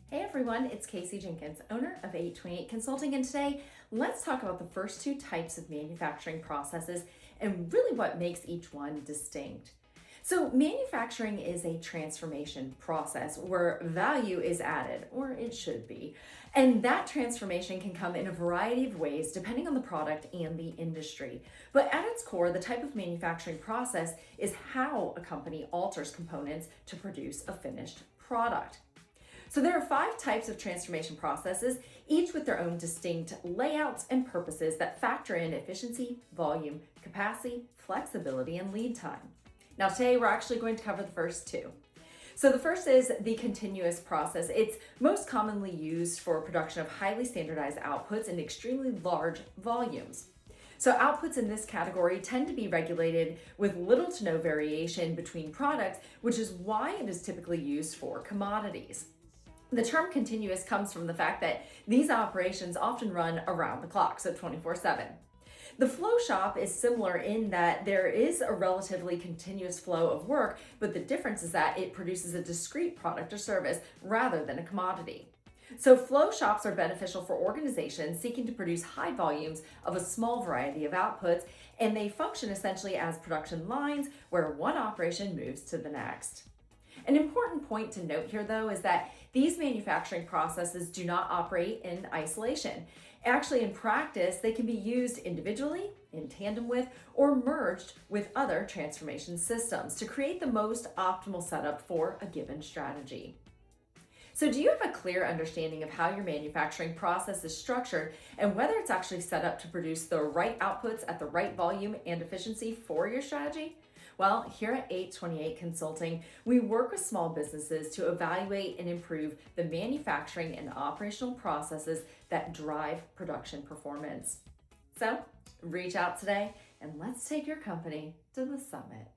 Hey everyone, it's Casey Jenkins, owner of 828 Consulting, and today let's talk about the first two types of manufacturing processes and really what makes each one distinct. So, manufacturing is a transformation process where value is added, or it should be, and that transformation can come in a variety of ways depending on the product and the industry. But at its core, the type of manufacturing process is how a company alters components to produce a finished product. So there are five types of transformation processes, each with their own distinct layouts and purposes that factor in efficiency, volume, capacity, flexibility, and lead time. Now today we're actually going to cover the first two. So the first is the continuous process. It's most commonly used for production of highly standardized outputs in extremely large volumes. So outputs in this category tend to be regulated with little to no variation between products, which is why it is typically used for commodities. The term continuous comes from the fact that these operations often run around the clock, so 24/7. The flow shop is similar in that there is a relatively continuous flow of work, but the difference is that it produces a discrete product or service rather than a commodity. So flow shops are beneficial for organizations seeking to produce high volumes of a small variety of outputs, and they function essentially as production lines where one operation moves to the next. An important point to note here, though, is that these manufacturing processes do not operate in isolation. Actually, in practice, they can be used individually, in tandem with, or merged with other transformation systems to create the most optimal setup for a given strategy. So, do you have a clear understanding of how your manufacturing process is structured and whether it's actually set up to produce the right outputs at the right volume and efficiency for your strategy? Well, here at 828 Consulting, we work with small businesses to evaluate and improve the manufacturing and operational processes that drive production performance. So, reach out today and let's take your company to the summit.